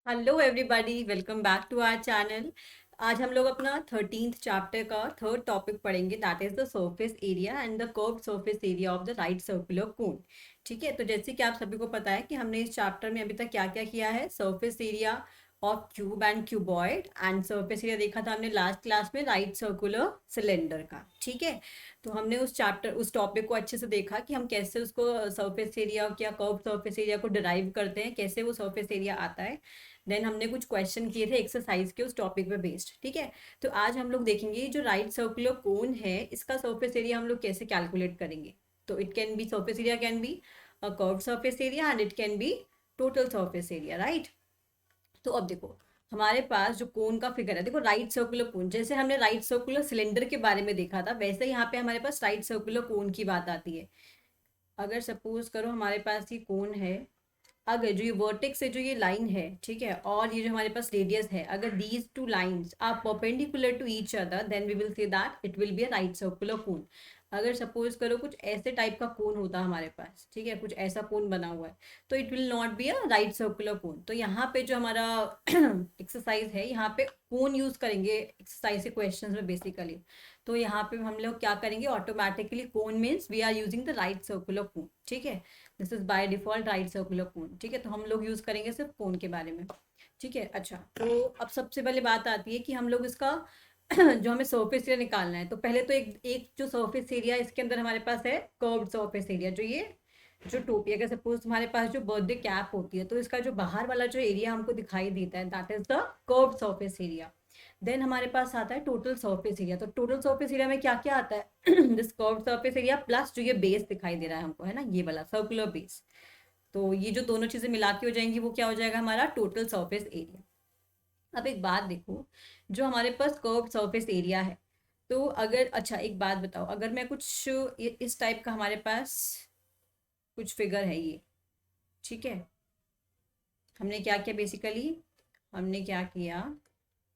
Hello everybody, welcome back to our channel. आज हम लोग अपना 13th चैप्टर का थर्ड टॉपिक पढ़ेंगे, that is the surface area and the curved surface area of the right circular cone. ठीक है, तो जैसे कि आप सभी को पता है कि हमने इस चैप्टर में अभी तक क्या क्या किया है। Surface area of cube and cuboid and surface area देखा था हमने लास्ट क्लास में राइट सर्कुलर सिलेंडर का। ठीक है, तो हमने उस टॉपिक को अच्छे से देखा कि हम कैसे उसको सरफेस एरिया या कर्व सरफेस एरिया को डिराइव करते हैं, कैसे वो सरफेस एरिया आता है। देन हमने कुछ क्वेश्चन किए थे एक्सरसाइज के उस टॉपिक पे बेस्ड। ठीक है, तो आज हम लोग देखेंगे जो राइट सर्कुलर कोन है इसका सरफेस एरिया हम लोग कैसे कैलकुलेट करेंगे। तो it can be surface area can be a curved surface area and it can be total surface area, right. तो अब देखो, हमारे पास जो कोन का फिगर है, देखो राइट सर्कुलर कोन, जैसे हमने राइट सर्कुलर सिलेंडर के बारे में देखा था वैसे यहाँ पे हमारे पास राइट सर्कुलर कोन की बात आती है। अगर सपोज करो हमारे पास ये कोन है, अगर जो ये वर्टेक्स से जो ये लाइन है, ठीक है, और ये जो हमारे पास रेडियस है, अगर these two lines are perpendicular to each other then we will say that it will be a right circular cone. अगर सपोज करो कुछ ऐसे टाइप का कोन होता हमारे पास, ठीक है, कुछ ऐसा कोन बना हुआ है, तो it will not be a right circular cone. तो यहाँ पे जो हमारा एक्सरसाइज है, यहाँ पे कोन यूज करेंगे एक्सरसाइज के क्वेश्चन में बेसिकली। तो यहाँ पे हम लोग क्या करेंगे, automatically cone means we are using the right circular cone. ठीक है, this is by default right circular cone. ठीक है, तो हम लोग यूज करेंगे सिर्फ कोन के बारे में। ठीक है, अच्छा, तो अब सबसे पहले बात आती है कि हम लोग इसका जो हमें सरफेस एरिया निकालना है, तो पहले तो एक एक जो सरफेस एरिया इसके अंदर हमारे पास है कर्व्ड सरफेस एरिया, जो ये जो टोपी, अगर सपोज तुम्हारे पास जो बर्थडे कैप होती है तो इसका जो बाहर वाला जो एरिया हमको दिखाई देता है that is the curved surface area. Then हमारे पास आता है टोटल सरफेस एरिया। तो टोटल सरफेस एरिया में क्या क्या आता है this curved surface area plus जो ये बेस दिखाई दे रहा है हमको, है ना, ये वाला सर्कुलर बेस। तो ये जो दोनों चीजें मिला के हो जाएंगी वो क्या हो जाएगा, हमारा टोटल सरफेस एरिया। अब एक बात देखो, जो हमारे पास कर्व्ड सरफेस एरिया है, तो अगर, अच्छा एक बात बताओ, अगर मैं कुछ इस टाइप का हमारे पास कुछ फिगर है ये, ठीक है, हमने क्या किया बेसिकली, हमने क्या किया,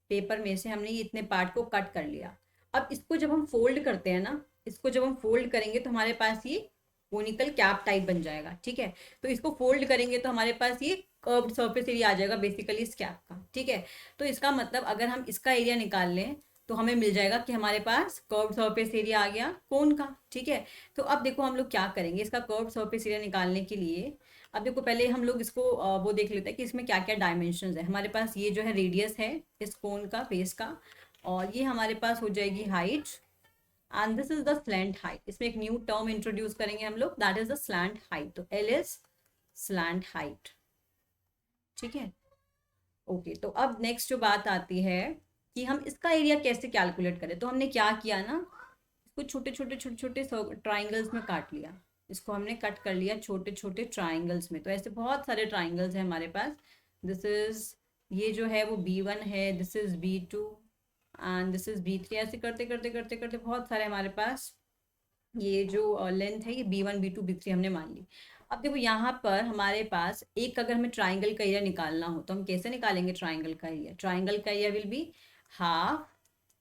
पेपर में से हमने ये इतने पार्ट को कट कर लिया। अब इसको जब हम फोल्ड करते हैं ना, इसको जब हम फोल्ड करेंगे तो हमारे पास ये कोनिकल कैप टाइप बन जाएगा। ठीक है, तो इसको फोल्ड करेंगे तो हमारे पास ये कर्व्ड सरफेस एरिया आ जाएगा बेसिकली इस कैप का। ठीक है, तो इसका मतलब अगर हम इसका एरिया निकाल लें तो हमें मिल जाएगा कि हमारे पास कर्व्ड सरफेस एरिया आ गया कोन का। ठीक है, तो अब देखो हम लोग क्या करेंगे इसका कर्व्ड सरफेस एरिया निकालने के लिए। अब देखो पहले हम लोग इसको वो देख लेते हैं कि इसमें क्या क्या डायमेंशन है। हमारे पास ये जो है रेडियस है इस कोन का, बेस का, और ये हमारे पास हो जाएगी height and this is the slant height. इसमें एक न्यू टर्म इंट्रोड्यूस करेंगे हम लोग, that is the slant height. तो एल इज स्लैंट हाइट। ठीक है, ओके, तो अब नेक्स्ट जो बात आती है कि हम इसका एरिया कैसे कैलकुलेट करें। तो हमने क्या किया ना, इसको छोटे छोटे छोटे छोटे ट्राइंगल्स में काट लिया। इसको हमने कट कर लिया छोटे छोटे ट्राइंगल्स में। तो ऐसे बहुत सारे ट्राइंगल्स हैं हमारे पास। दिस इज, ये जो है वो B1 है, this is B2 and this is B3। ऐसे करते करते करते करते बहुत सारे हमारे पास ये जो लेंथ है ये B1 B2 B3 हमने मान ली। अब देखो यहाँ पर हमारे पास एक, अगर हमें ट्राइंगल का एरिया निकालना हो तो हम कैसे निकालेंगे ट्राइंगल का एरिया। ट्राइंगल का area will be half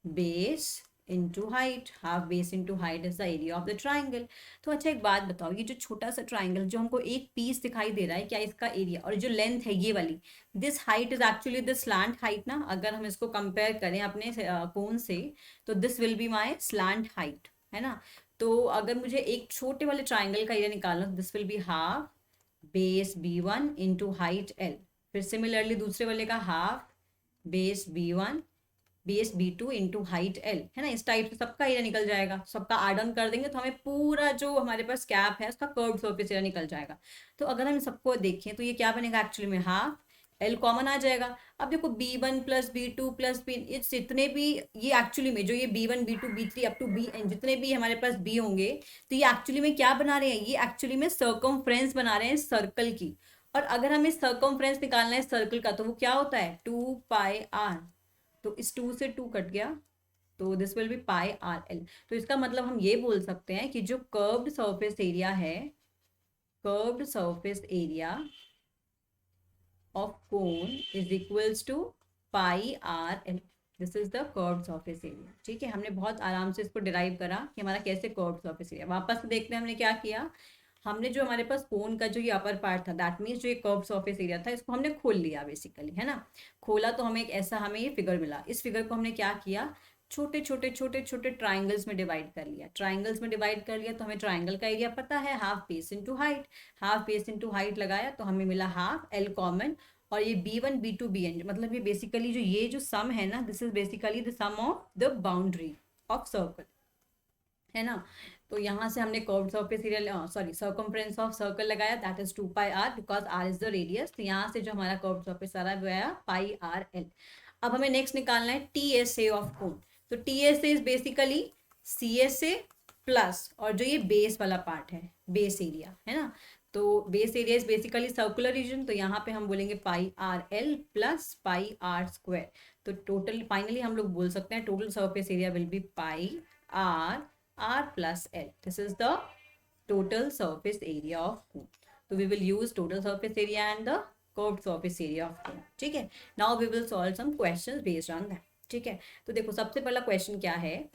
base into height. Half base into height is the area of the triangle. तो अच्छा एक बात बताओ, ये जो छोटा सा ट्राइंगल जो हमको एक पीस दिखाई दे रहा है, क्या इसका एरिया, और जो लेंथ है ये वाली, this height is actually the slant height ना। अगर हम इसको कंपेयर करें अपने कोन से तो this will be my slant height, है ना। तो अगर मुझे एक छोटे वाले ट्राइंगल का एरिया निकालना, this will be half base B1 into height L। फिर सिमिलरली दूसरे वाले का half base B1 base B2 into height L, है ना। इस टाइप से सबका एरिया निकल जाएगा। सबका एड ऑन कर देंगे तो हमें पूरा जो हमारे पास कैप है उसका कर्व्ड सरफेस एरिया निकल जाएगा। तो अगर हम सबको देखें तो ये क्या बनेगा, एक्चुअली में हाफ L कॉमन आ जाएगा। अब देखो B1 plus B2 plus B, ये जितने भी, ये एक्चुअली में जो ये B1 B2 B3 up to B N जितने भी हमारे पास B होंगे, तो ये एक्चुअली में क्या बना रहे हैं, ये एक्चुअली में सर्कमफ्रेंस बना रहे हैं सर्कल की। और अगर हमें सर्कमफ्रेंस निकालना है सर्कल का तो वो क्या होता है 2πr। तो इस 2 से 2 कट गया, तो दिस विल बी πRL। तो इसका मतलब हम ये बोल सकते हैं कि जो कर्व्ड सरफेस एरिया है, curved surface area of cone is equals to pi r l। This is the curved surface area. ठीक है, हमने बहुत आराम से इसको डिराइव करा कि हमारा कैसे कर्व्ड सरफेस एरिया। वापस से देखते हैं हमने क्या किया। हमने जो हमारे पास कोन का जो ये अपर पार्ट था, दैट मीन्स जो ये कर्व सरफेस एरिया था, इसको हमने खोल लिया बेसिकली, है ना। खोला तो हमें एक ऐसा हमें ये फिगर मिला। इस फिगर को हमने क्या किया, छोटे छोटे छोटे छोटे ट्राइंगल्स में डिवाइड कर लिया। ट्राइंगल्स में डिवाइड कर लिया तो हमें ट्राइंगल का एरिया पता है, half base into height. Half base into height लगाया तो हमें मिला हाफ एल कॉमन। और ये B1 B2 BN मतलब ये बेसिकली जो ये जो सम है ना, this is basically the sum of the boundary of circle, है ना। तो यहाँ से हमने curved surface area, sorry circumference of circle लगाया, that is 2πr because r is the radius. तो यहाँ से जो हमारा कर्व्ड सरफेस आ रहा है वो आया πrl। अब हमें नेक्स्ट निकालना है TSA ऑफ कोन। तो TSA is basically CSA plus और जो ये बेस वाला पार्ट है, बेस एरिया, है ना। तो base area is basically circular region, तो यहाँ पे हम बोलेंगे πrl प्लस πr²। तो टोटल फाइनली हम लोग बोल सकते हैं total surface area will B r plus L. This is the total surface area of cone. So we will use total surface area and the curved surface area of cone. ठीक है. Now we will solve some questions based on that. ठीक है. तो देखो सबसे पहला question क्या है,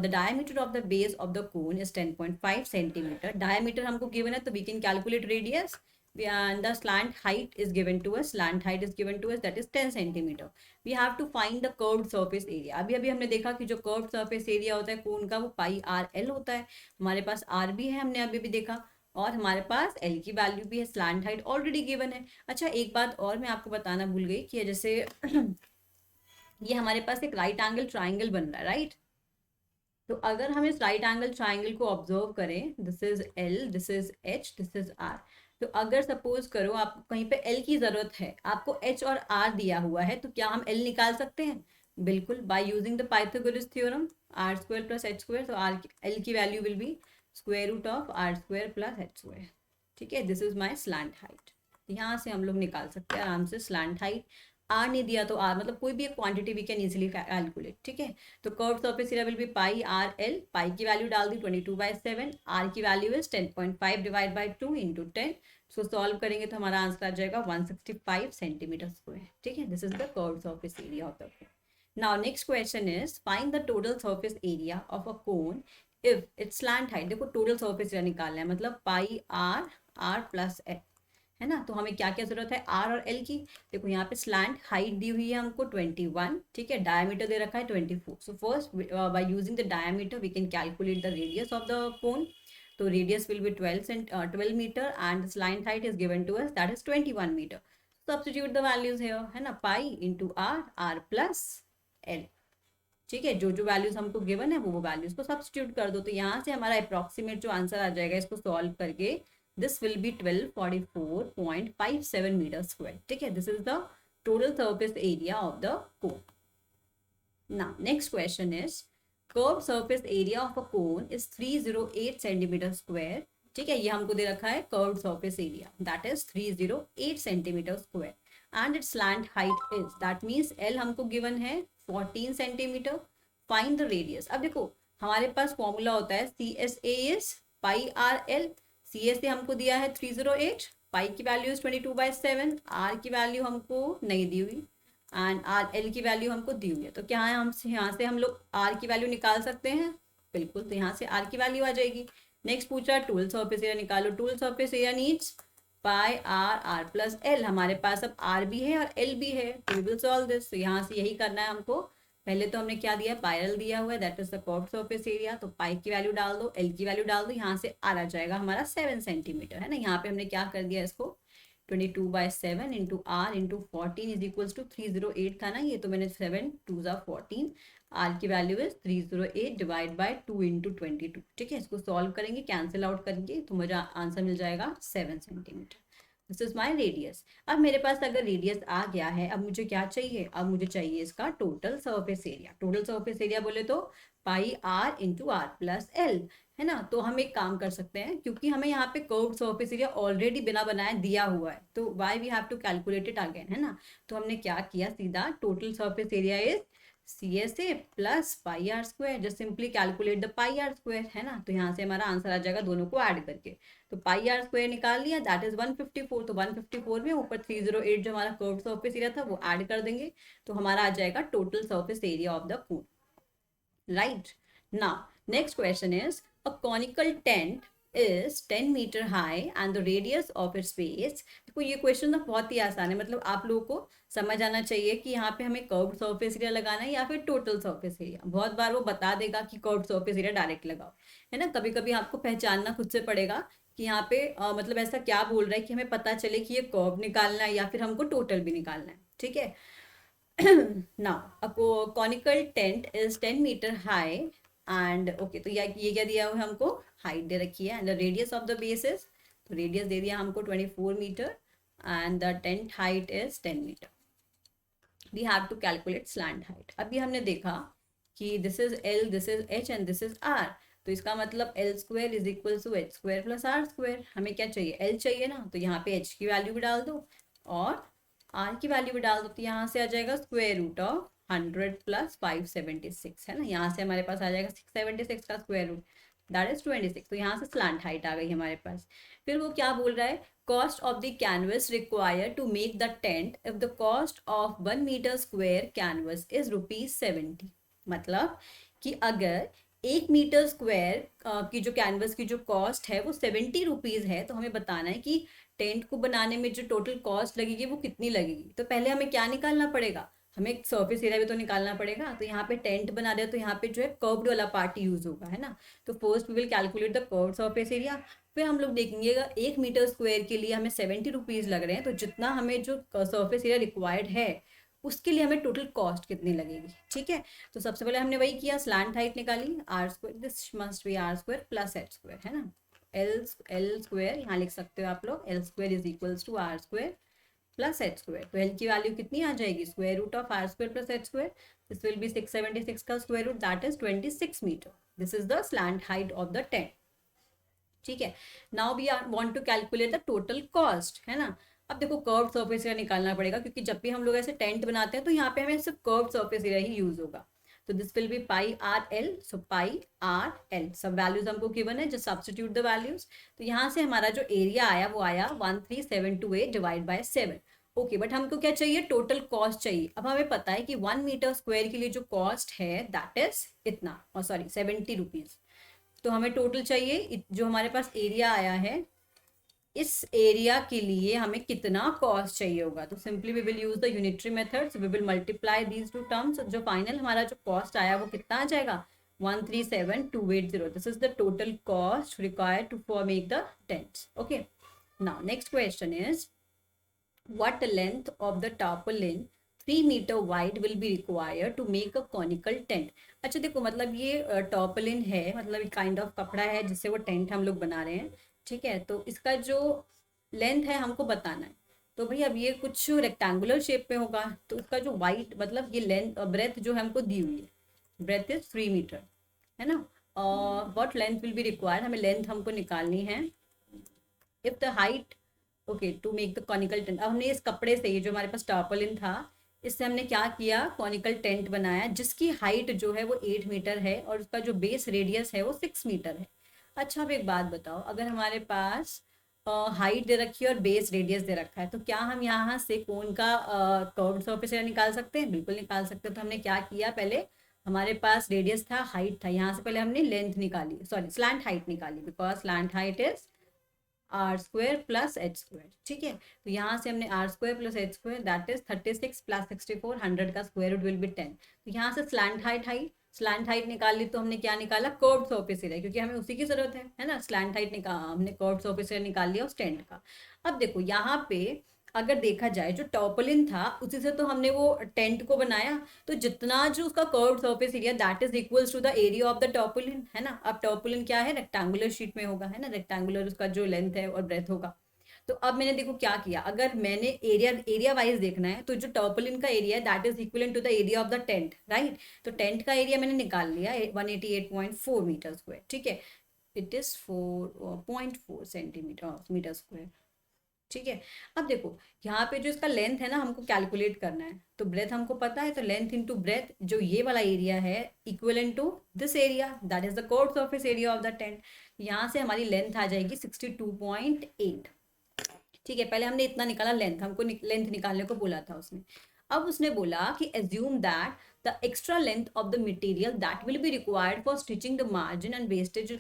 the diameter of the base of the cone is 10.5 centimeter. Diameter हमको given है तो we can calculate radius. And the slant height is given to us. Slant height is given to us, that is 10 centimeter. We have to find the curved surface area. अभी अभी हमने देखा कि जो curved surface area होता है कोन का वो πrl होता है। हमारे पास r भी है, हमने अभी भी देखा, और हमारे पास l की वैल्यू भी है। स्लैंट हाइट ऑलरेडी गिवन है। अच्छा एक बात और मैं आपको बताना भूल गई कि जैसे ये हमारे पास एक राइट एंगल ट्राइंगल बन रहा है, राइट। तो अगर हम इस राइट एंगल ट्राइंगल को ऑब्जर्व करें, this is L, this is H, this is R। तो अगर सपोज करो आपको कहीं पे L की जरूरत है, आपको H और R दिया हुआ है, तो क्या हम L निकाल सकते हैं? बिल्कुल, by using the Pythagoras theorem, r² plus h²। तो L की value will be square root of r² plus h²। ठीक है, this is my slant height. यहाँ से हम लोग निकाल सकते हैं आराम से स्लैंट हाइट। आर नहीं दिया तो आर, मतलब कोई भी एक quantity we can easily calculate. ठीक है, तो curve surface area will be πrl। Pi की वैल्यू डाल दी 22/7, आर की value is 10.5 divide by 2 into 10। So solve करेंगे तो हमारा आंसर आ जाएगा 165 सेंटीमीटर स्क्वायर। ठीक है, this is the curve surface area of the cone. Now next question is find the total surface area of a cone if it's slant height. देखो total surface area निकालना है, मतलब πr plus L, है ना। तो हमें क्या क्या जरूरत है, आर और एल की। देखो यहाँ पे स्लैंट हाइट दी हुई है हमको 21, ठीक है, डायमीटर दे रखा है 24। So first by using the diameter we can calculate the radius of the cone. तो radius will be 12 metre and slant height is given to us, that is 21 metre. Substitute the values here, है ना, pi into R plus L. ठीक है, जो जो values हमको given है वो वैल्यूज को सब्स्टिट्यूट कर दो। तो यहाँ से हमारा अप्रॉक्सीमेट जो आंसर आ जाएगा इसको सॉल्व करके, this will be 1244.57 meter square. ठीक है, this is the total surface area of the cone. Now next question is curved surface area of a cone is 308 centimeter square. ठीक है, ये हमको दे रखा है curved surface area, that is 308 centimeter square and its slant height is, that means L हमको given है 14 centimeter. Find the radius. अब देखो हमारे पास फॉर्मूला होता है CSA is πrl। CSA हमको दिया है 308, पाई की वैल्यू इज 22/7, आर की वैल्यू हमको नहीं दी हुई एंड आर एल की वैल्यू हमको दी हुई है। तो क्या है, हम यहाँ से हम लोग आर की वैल्यू निकाल सकते हैं, बिल्कुल। तो यहाँ से आर की वैल्यू आ जाएगी। नेक्स्ट पूछ रहा है टोटल सरफेस एरिया निकालो। Total surface area needs πr plus L. हमारे पास अब आर भी है और एल भी है, तो वी विल सॉल्व दिस। तो यहाँ से यही करना है हमको। पहले तो हमने क्या दिया, पायरल दिया हुआ है, that is the curved surface area. तो पाई की वैल्यू डाल दो, एल की वैल्यू डाल दो, यहाँ से आर आ जाएगा हमारा 7 सेंटीमीटर, है ना। यहाँ पे हमने क्या कर दिया इसको 22/7 into are into 14 is equals to 308 था ना ये, तो मैंने 7 2 ज़ा 14, आर की value is 308 divide by 2 into 22। ठीक है, इसको सॉल्व करेंगे, कैंसिल आउट करेंगे तो मुझे आंसर मिल जाएगा 7 centimetre. This is my radius. अब मेरे पास अगर रेडियस आ गया है, अब मुझे क्या चाहिए, अब मुझे चाहिए इसका total surface area. Total surface area बोले तो pi R into R plus L, है ना। तो हम एक काम कर सकते हैं, क्योंकि हमें यहाँ पे कर्व्ड सरफेस एरिया ऑलरेडी बिना बनाए दिया हुआ है, तो why we have to calculate it again, है ना। तो हमने क्या किया, सीधा total surface area is CSA plus πr², just simply calculate the πr², है ना। तो यहाँ से हमारा आंसर आ जाएगा दोनों को ऐड करके। तो πr² निकाल लिया, दैट इज 154। तो 154 में ऊपर 308 जो हमारा कर्व्ड सरफेस एरिया था वो ऐड कर देंगे, तो हमारा आ जाएगा total surface area of the cone. Right, now next question is a conical tent is 10 metre high and the radius of its base. देखो ये क्वेश्चन ना बहुत ही आसान है, मतलब आप लोगों को समझ आना चाहिए कि यहाँ पे हमें कर्व्ड सरफेस एरिया लगाना है या फिर टोटल सरफेस एरिया। बहुत बार वो बता देगा कि कर्व्ड सरफेस एरिया डायरेक्ट लगाओ, है ना। कभी कभी आपको पहचानना खुद से पड़ेगा कि यहाँ पे मतलब ऐसा क्या बोल रहा है कि हमें पता चले कि ये कर्व निकालना है या फिर हमको टोटल भी निकालना है, ठीक है। now a conical tent is 10 metre high and okay, तो ये क्या दिया हुआ है हमको, हाइट दे रखी है and the radius of the base is, तो रेडियस दे दिया हमको 24 metre and the tent height is 10 metre. We have to calculate slant height. अभी हमने देखा कि this is l, this is h and this is r, तो इसका मतलब l square is equal to h square plus r square. हमें क्या चाहिए, एल चाहिए ना, तो यहाँ पे एच की वैल्यू भी डाल दो और आर की वैल्यू भी डाल दो, तो यहाँ से आ जाएगा स्क्वायर रूट ऑफ 100 प्लस 576, है ना। यहाँ से हमारे पास आ जाएगा 676 का स्क्वायर रूट, दैट इज 26। तो यहाँ से स्लैंट हाइट आ गई हमारे पास। फिर वो क्या बोल रहा है, cost of the canvas required to make the tent if the cost of 1 metre square canvas is ₹70। मतलब कि अगर 1 मीटर स्क्वायर की जो कैनवस की जो कॉस्ट है वो 70 रुपीज है, तो हमें बताना है कि टेंट को बनाने में जो टोटल कॉस्ट लगेगी वो कितनी लगेगी। तो पहले हमें क्या निकालना पड़ेगा, हमें एक सरफेस एरिया भी तो निकालना पड़ेगा। तो यहाँ पे टेंट बना रहे हैं तो यहाँ पे जो है कर्व्ड वाला पार्ट यूज होगा, है ना। तो first we will calculate the curved surface area, फिर हम लोग देखेंगे 1 मीटर स्क्वायर के लिए हमें 70 रुपीज लग रहे हैं, तो जितना हमें जो सरफेस एरिया रिक्वायर्ड है उसके लिए हमें टोटल कॉस्ट कितनी लगेगी, ठीक है। तो सबसे पहले हमने वही किया, स्लैंट हाइट निकाली, r square, this must be r square plus h square, है ना। एल स्क्वायर यहाँ लिख सकते हो आप लोग, l square is equals to r square plus h square. तो एल की वैल्यू कितनी आ जाएगी, square root of r square plus h square, this will be 676 का square root, that is 26 metre. This is the slant height of the tent, ठीक है। Now we are want to calculate the total cost, है ना। अब देखो curved surface area निकालना पड़ेगा, क्योंकि जब भी हम लोग ऐसे टेंट बनाते हैं तो यहाँ पे हमें सिर्फ कर्व्ड सरफेस एरिया ही यूज होगा। तो this will B pi R L, so pi R L, सब वैल्यूज हमको गिवन है, जस्ट सब्स्टिट्यूट द वैल्यूज। तो यहाँ से हमारा जो एरिया आया वो आया 13728 डिवाइड बाय 7। ओके, बट हमको क्या चाहिए, टोटल कॉस्ट चाहिए। अब हमें पता है कि 1 मीटर स्क्वायर के लिए जो कॉस्ट है दैट इज इतना, और सॉरी 70 रुपीज। तो हमें टोटल चाहिए, जो हमारे पास एरिया आया है इस एरिया के लिए हमें कितना कॉस्ट चाहिए होगा। तो simply we will use the unitary method, we will multiply these two terms. जो फाइनल हमारा जो कॉस्ट आया वो कितना आ जाएगा, 137,280। This is the total cost required to for make the tents. Okay, now next question is what length of the tarpaulin 3 meter wide will be required to make a conical tent। अच्छा देखो, मतलब ये टॉपलिन है, मतलब एक kind of कपड़ा है जिससे वो टेंट हम लोग बना रहे हैं, ठीक है। तो इसका जो लेंथ है हमको बताना है। तो भाई अब ये कुछ रेक्टेंगुलर शेप में होगा, तो उसका जो वाइड मतलब ये लेंथ ब्रेथ जो हमको दी हुई है, ब्रेथ इज 3 मीटर, है ना। What length will be required, हमें लेंथ हमको निकालनी है। If the height okay to make the conical tent. अब हमने इस कपड़े से, ये जो हमारे पास टार्पोलिन था, इससे हमने क्या किया, कॉनिकल टेंट बनाया जिसकी हाइट जो है वो 8 मीटर है और उसका जो बेस रेडियस है वो 6 मीटर है। अच्छा, अब एक बात बताओ, अगर हमारे पास हाइट दे रखी है और बेस रेडियस दे रखा है, तो क्या हम यहाँ से कोन का कर्व्ड सरफेस एरिया निकाल सकते हैं, बिल्कुल निकाल सकते हैं। तो हमने क्या किया, पहले हमारे पास रेडियस था, हाइट था, यहाँ से पहले हमने लेंथ निकाली, सॉरी स्लैंट हाइट निकाली, because slant height is r square plus h square, ठीक है। तो यहाँ से हमने r square plus h square that is 36 plus 64, 100 का स्क्वायर रूट विल बी 10। तो यहाँ से स्लैंट हाइट निकाल ली, तो हमने क्या निकाला, कर्व्ड सरफेस एरिया, क्योंकि हमें उसी की जरूरत है ना। स्लैंट हाइट निकाल, हमने कर्व्ड सरफेस एरिया निकाल लिया उस टेंट का। अब देखो यहाँ पे अगर देखा जाए, जो टॉपलिन था उसी से तो हमने वो टेंट को बनाया, तो जितना जो उसका curved surface area that is equals to the area of the tarpaulin, है ना। अब टॉपलिन क्या है, रेक्टेंगुलर शीट में होगा, है ना, रेक्टेंगुलर उसका जो लेंथ है और ब्रेथ होगा। तो अब मैंने देखो क्या किया, अगर मैंने एरिया वाइज देखना है, तो जो टॉपलिन का एरिया है that is equal to the area of the tent, right. तो टेंट का एरिया मैंने निकाल लिया 188.4 मीटर स्क्वायर, ठीक है। इट इज 4.4 मीटर स्क्वायर, ठीक है। अब देखो यहाँ पे जो इसका लेंथ है ना, हमको कैलकुलेट करना है। तो ब्रेथ हमको पता है, तो लेंथ इनटू ब्रेथ, जो ये वाला एरिया है equivalent to this area that is the curved surface area of the tent. यहाँ से हमारी लेंथ आ जाएगी 62.8, ठीक है। पहले हमने इतना निकाला लेंथ, हमको लेंथ निकालने को बोला था उसने। अब उसने बोला कि assume that the extra length of the material that will be required for stitching the margin and wastage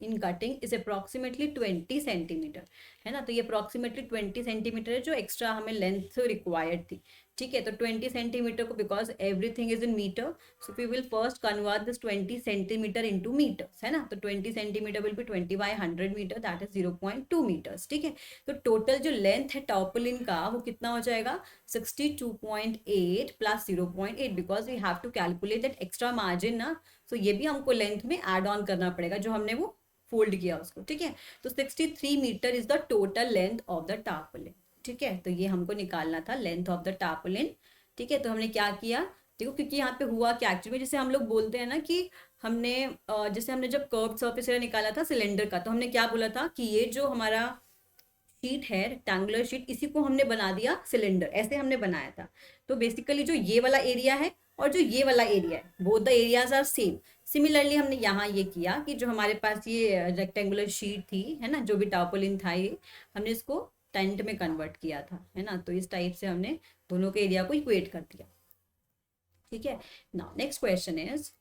in cutting is approximately 20 centimetre, है ना। तो ये अप्रॉक्सीमेटली 20 सेंटीमीटर है जो एक्स्ट्रा हमें लेंथ रिक्वायर्ड थी, ठीक है। तो 20 सेंटीमीटर को, because everything is in metre, so we will first convert this 20 centimetre into metres, है ना। तो 20 centimetre will be 20/100 metre, that is 0.2 metres, ठीक है। तो टोटल जो लेंथ है टॉपलिन का वो कितना हो जाएगा, 62.8 plus 0.8, because we have to calculate that extra margin ना, तो ये भी हमको लेंथ में एड ऑन करना पड़ेगा जो हमने वो फोल्ड किया उसको, ठीक है। तो 63 metre is the total length of the tarpaulin, ठीक है। तो ये हमको निकालना था लेंथ ऑफ द टार्पोलिन, ठीक है। तो हमने क्या किया, देखो क्योंकि यहाँ पे हुआ क्या एक्चुअली, जैसे हम लोग बोलते हैं ना कि हमने जैसे हमने जब कर्व्ड सरफेस एरिया निकाला था सिलेंडर का, तो हमने क्या बोला था कि ये जो हमारा शीट है रेक्टेंगुलर शीट, इसी को हमने बना दिया सिलेंडर, ऐसे हमने बनाया था। तो बेसिकली जो ये वाला एरिया है और जो ये वाला एरिया है, both the areas are same. Similarly हमने यहाँ ये किया कि जो हमारे पास ये रेक्टेंगुलर शीट थी, है ना, जो भी टार्पोलिन था ये, हमने इसको टेंट में कन्वर्ट किया था, है ना। तो इस टाइप से हमने दोनों के एरिया को इक्वेट कर दिया, ठीक है। Now next question is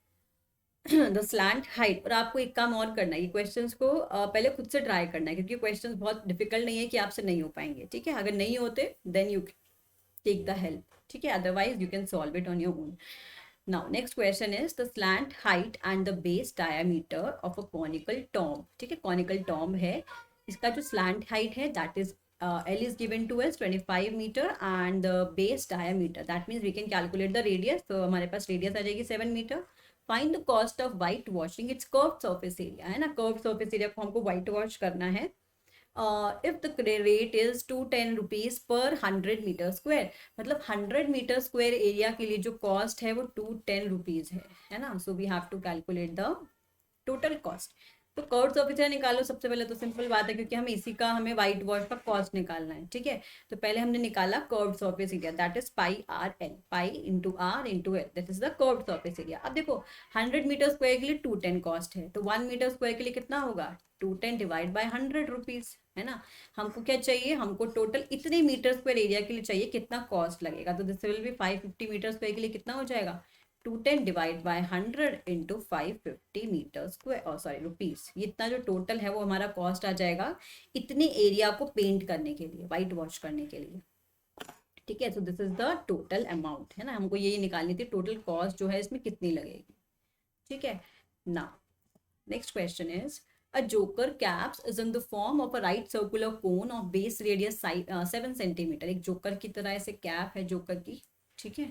the slant height. और आपको एक काम और करना है, ये क्वेश्चंस को पहले खुद से ट्राई करना है, क्योंकि क्वेश्चंस बहुत डिफिकल्ट नहीं है कि आपसे नहीं हो पाएंगे, ठीक है। अगर नहीं होते then you take the help, ठीक है, otherwise you can solve it on your own. Now next question is the slant height and the base diameter of a conical tomb, ठीक है। कॉनिकल टॉम्ब है, इसका जो स्लैंट हाइट है that is L is given to us 25 meter and the base diameter, that means we can calculate the radius, तो हमारे पास radius आ जाएगी 7 meter। Find the cost of white washing its curved surface area, है ना। curved surface area को हमको white wash करना है। If the rate is 210 rupees per 100 meter square, मतलब 100 meter square area के लिए जो cost है वो 210 rupees है ना। So we have to calculate the total cost। तो कर्व्ड सरफेस एरिया निकालो, सबसे पहले तो सिंपल बात है क्योंकि हम इसी का हमें व्हाइट वॉश का कॉस्ट निकालना है, ठीक है। तो पहले हमने निकाला curved surface area, that is pi are l, pi into are into l, that is the curved surface area. अब देखो 100 मीटर स्क्वायर के लिए 210 कॉस्ट है, तो 1 मीटर स्क्वायर के लिए कितना होगा, 210 डिवाइड बाई 100 रुपीज, है ना। हमको क्या चाहिए, हमको टोटल इतने मीटर स्क्वायर एरिया के लिए चाहिए कितना कॉस्ट लगेगा, तो this will be 550 metre square के लिए कितना हो जाएगा, 210 divide by 100 into 550 metre square, sorry rupees. ये इतना जो टोटल है वो हमारा कॉस्ट आ जाएगा इतने एरिया को पेंट करने के लिए, व्हाइट वॉश करने के लिए, ठीक है। So this is the total amount, है ना। हमको ये निकालनी थी टोटल कॉस्ट जो है इसमें कितनी लगेगी, ठीक है ना। Next question is a joker caps is in the form of a right circular cone of base radius 7 centimetre. एक जोकर की तरह ऐसे कैप है जोकर की, ठीक है।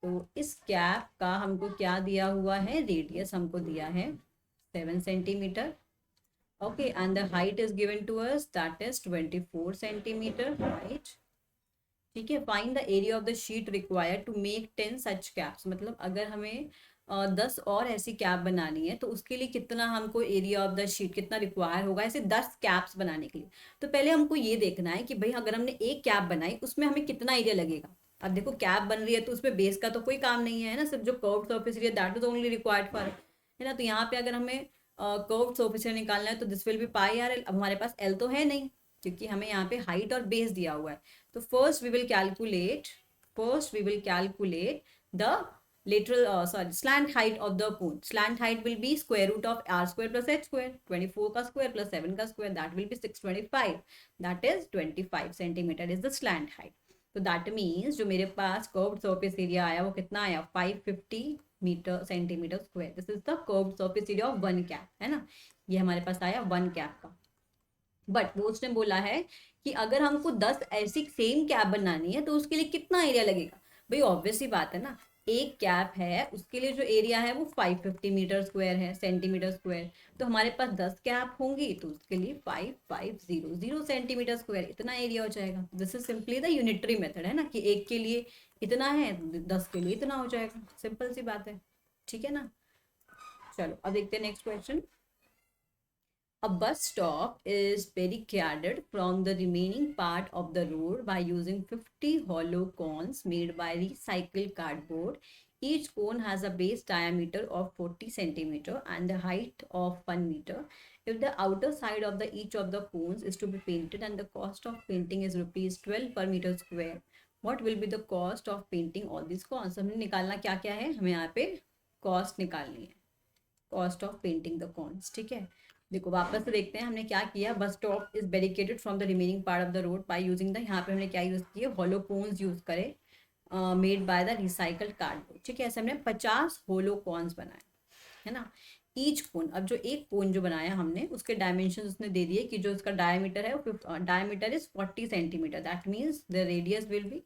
तो इस कैप का हमको क्या दिया हुआ है, रेडियस हमको दिया है 7 centimetre, okay, and the height is given to us that is 24 centimetre height, ठीक है। Find the area of the sheet required to make 10 such caps, मतलब अगर हमें 10 और ऐसी कैप बनानी है तो उसके लिए कितना हमको एरिया ऑफ द शीट कितना रिक्वायर होगा ऐसे 10 कैप्स बनाने के लिए। तो पहले हमको ये देखना है कि भाई अगर हमने एक कैप बनाई उसमें हमें कितना एरिया लगेगा। अब देखो कैप बन रही है तो उसमें बेस का तो कोई काम नहीं है ना, सिर्फ जो curved surface area that is only required for, है ना। तो यहाँ पे अगर हमें कर्व्ड सरफेस एरिया निकालना है तो this will B pi R L. अब हमारे पास एल तो है नहीं क्योंकि हमें यहाँ पे हाइट और बेस दिया हुआ है। तो first we will calculate the lateral slant height of the cone. Slant height will be square root of r square plus h square, 24 का square plus 7 का square, that will be 625, that is 25 centimeter is the slant height। तो that means जो मेरे पास curved surface area आया वो कितना आया, 550 metre centimetre square. This is the curved surface area of one cap, है ना। ये हमारे पास आया वन कैप का। बट वो उसने बोला है कि अगर हमको 10 ऐसी सेम कैप बनानी है तो उसके लिए कितना एरिया लगेगा। भाई ऑब्वियस ही बात है ना, एक कैप है उसके लिए जो एरिया है वो 550 मीटर स्क्वायर है, सेंटीमीटर स्क्वायर। तो हमारे पास 10 कैप होंगी तो उसके लिए 5500 सेंटीमीटर स्क्वायर इतना एरिया हो जाएगा। This is simply the unitary method, है ना, कि एक के लिए इतना है 10 के लिए इतना हो जाएगा, सिंपल सी बात है, ठीक है ना। चलो अब देखते हैं next question. A bus stop is barricaded from the remaining part of the road by using 50 hollow cones made by recycled cardboard. Each cone has a base diameter of 40 centimeter and the height of 1 meter. If the outer side of each of the cones is to be painted and the cost of painting is rupees 12 per meter square, what will be the cost of painting all these cones? हमने निकालना क्या क्या है, हमें यहाँ पे cost निकालनी है, cost of painting the cons. ठीक है, देखो वापस से देखते हैं हमने क्या किया। Bus stop is barricaded from the remaining part of the road by using the, यहाँ पे हमने क्या यूज किया, होलो कोन्स यूज करे made by the recycled cardboard. ठीक है, ऐसे हमने 50 होलो कॉन्स बनाए, है ना। ईच कोन, अब जो एक कोन जो बनाया हमने उसके डायमेंशन उसने दे दिए कि जो उसका डायमीटर है वो diameter is 40 centimetre, that means the radius will be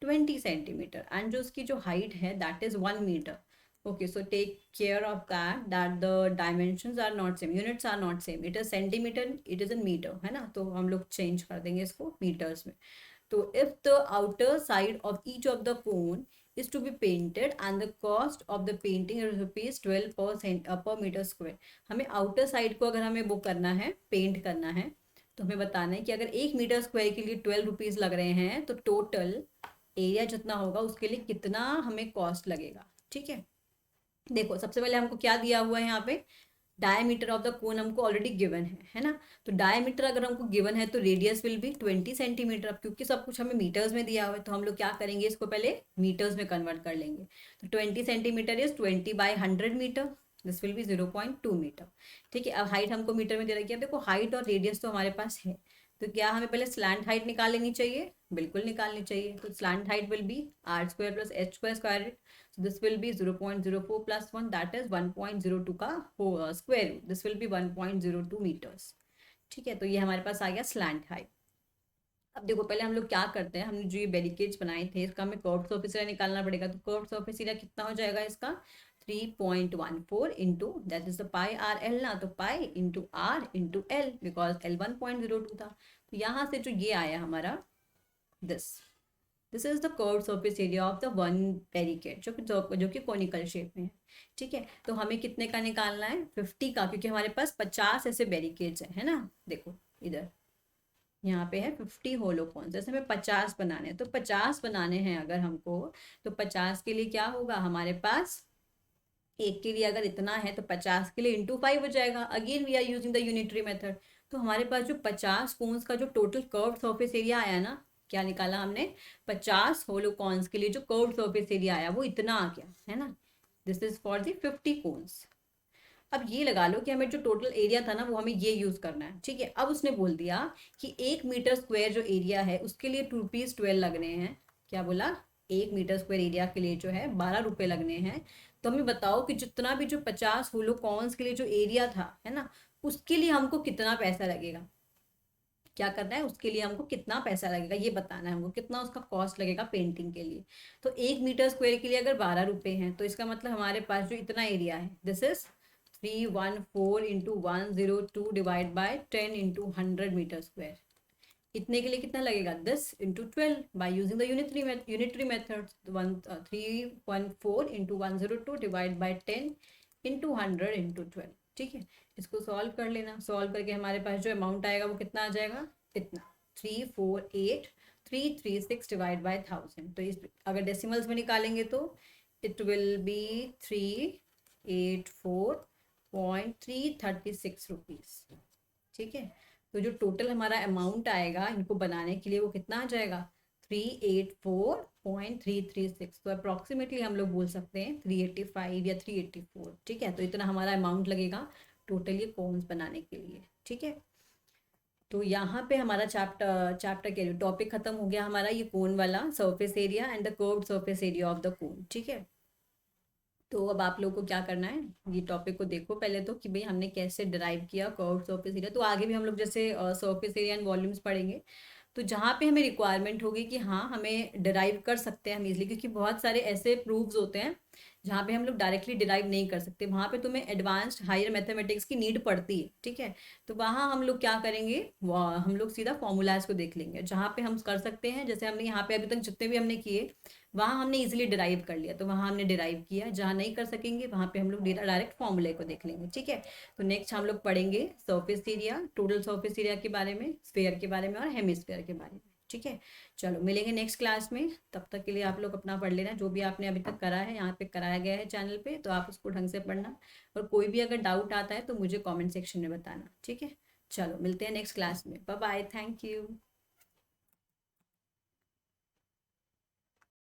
20 centimetre, and जो उसकी जो हाइट है that is 1 metre. okay, so take care of that the dimensions are not same, units are not same, it is centimeter, it is in meter, है ना। तो हम लोग change कर देंगे इसको मीटर्स में। तो if the outer side of each of the cone is to be painted and the cost of the painting is ₹12 per meter square। हमें आउटर साइड को अगर हमें वो करना है, पेंट करना है, तो हमें बताना है कि अगर 1 मीटर स्क्वायर के लिए ₹12 लग रहे हैं तो टोटल एरिया जितना होगा उसके लिए कितना हमें कॉस्ट लगेगा। ठीक है, देखो सबसे पहले हमको क्या दिया हुआ है यहाँ पे, डायमीटर ऑफ द कोन हमको ऑलरेडी गिवन है ना। तो डायमीटर अगर हमको गिवन है तो रेडियस विल बी 20 सेंटीमीटर। अब क्योंकि सब कुछ हमें मीटर्स में दिया हुआ है तो हम लोग क्या करेंगे, इसको पहले मीटर्स में कन्वर्ट कर लेंगे। तो 20 centimetre is 20/100 metre, this will be 0.2 metre. ठीक है, अब हाइट हमको मीटर में दे रखी है। देखो हाइट और रेडियस तो हमारे पास है, तो क्या हमें पहले स्लैंट हाइट निकाल लेनी चाहिए, बिल्कुल निकालनी चाहिए। तो slant height will be r² + h² square root, so this will be 0.04 + 1, that is 1.02 का square root, this will be 1.02 metres. ठीक है, तो ये हमारे पास आ गया स्लैंट हाइट। अब देखो पहले हम लोग क्या करते हैं, हमने जो ये बैरिकेड्स बनाए थे इसका हमें कर्व्ड सरफेस एरिया निकालना पड़ेगा। तो कर्व्ड सरफेस एरिया कितना हो जाएगा इसका, 3.14 into that is the pi are L ना, तो pi into are into L, because L 1.02 था। तो यहाँ से जो ये आया हमारा this is the curved surface area of the one barricade, जो कि कोनिकल शेप में है। ठीक है, तो हमें कितने का निकालना है, 50 का, क्योंकि हमारे पास 50 ऐसे बैरिकेड्स हैं, है ना। देखो इधर यहाँ पे है 50 होलोकॉन, जैसे हमें 50 बनाने हैं, तो 50 बनाने हैं अगर हमको, तो 50 के लिए क्या होगा हमारे पास, एक के लिए अगर इतना है तो 50 के लिए इंटू 5 हो जाएगा। Again we are using the unitary method. तो हमारे पास जो 50 कोन्स का जो टोटल कर्व्ड सरफेस एरिया आया ना, क्या निकाला हमने, 50 होलोकॉन्स के लिए जो कर्व्ड सरफेस एरिया आया वो इतना आ गया, है ना। This is for the 50 cones. अब ये लगा लो कि हमें जो टोटल एरिया था ना वो हमें ये यूज करना है। ठीक है, अब उसने बोल दिया कि 1 मीटर स्क्वायर जो एरिया है उसके लिए ₹2.12 लगने हैं। क्या बोला, 1 मीटर स्क्वायर एरिया के लिए जो है ₹12 लगने हैं। तो हमें बताओ कि जितना भी जो 50 होलोकॉन्स के लिए जो एरिया था, है ना, उसके लिए हमको कितना पैसा लगेगा, क्या करना है, उसके लिए हमको कितना पैसा लगेगा ये बताना है हमको, कितना उसका कॉस्ट लगेगा पेंटिंग के लिए। तो 1 मीटर स्क्वायर के लिए अगर ₹12 हैं तो इसका मतलब हमारे पास जो इतना एरिया है this is 314 into 102 divide by 10 into 100 metre square. इतने के लिए कितना लगेगा, 10 into 12 by using the unitary method. 314 into 102 divide by 10 into 100 into 12। ठीक है, इसको सॉल्व कर लेना, सॉल्व करके हमारे पास जो अमाउंट आएगा वो कितना आ जाएगा, इतना 348,336 डिवाइड बाई 1000। तो इस अगर डेसिमल्स में निकालेंगे तो इट विल बी 384.336 रुपीज़। ठीक है, तो जो टोटल हमारा अमाउंट आएगा इनको बनाने के लिए वो कितना आ जाएगा, 384.336। तो अप्रॉक्सीमेटली हम लोग बोल सकते हैं 385 या 384। ठीक है, तो इतना हमारा अमाउंट लगेगा टोटल ये कोन्स बनाने के लिए। ठीक है, तो यहाँ पे हमारा चैप्टर के टॉपिक खत्म हो गया हमारा, ये कोन वाला surface area and the curved surface area of the कोन। ठीक है, तो अब आप लोग को क्या करना है, ये टॉपिक को देखो पहले तो कि भाई हमने कैसे डिराइव किया कर्व्ड सरफेस एरिया। तो आगे भी हम लोग जैसे सरफेस एरिया एंड वॉल्यूम्स पढ़ेंगे, तो जहाँ पे हमें रिक्वायरमेंट होगी कि हाँ हमें डिराइव कर सकते हैं हम इजीली, क्योंकि बहुत सारे ऐसे प्रूफ्स होते हैं जहाँ पे हम लोग डायरेक्टली डिराइव नहीं कर सकते, वहाँ पे तुम्हें एडवांस्ड हायर मैथमेटिक्स की नीड पड़ती है। ठीक है, तो वहाँ हम लोग क्या करेंगे, हम लोग सीधा फॉर्मूलाज को देख लेंगे। जहाँ पे हम कर सकते हैं, जैसे हमने यहाँ पे अभी तक जितने भी हमने किए वहाँ हमने इजीली डिराइव कर लिया, तो वहाँ हमने डिराइव किया। जहाँ नहीं कर सकेंगे वहाँ पे हम लोग डायरेक्ट फॉर्मूले को देख लेंगे। ठीक है, तो नेक्स्ट हम लोग पढ़ेंगे surface area, total surface area के बारे में, स्फीयर के बारे में और हेमिस्फीयर के बारे में। ठीक है, चलो मिलेंगे नेक्स्ट क्लास में, तब तक के लिए आप लोग अपना पढ़ लेना। जो भी आपने अभी तक करा है यहाँ पे कराया गया है चैनल पे, तो आप उसको ढंग से पढ़ना, और कोई भी अगर डाउट आता है तो मुझे कमेंट सेक्शन में बताना। ठीक है, चलो मिलते हैं नेक्स्ट क्लास में, बाय बाय, थैंक यू।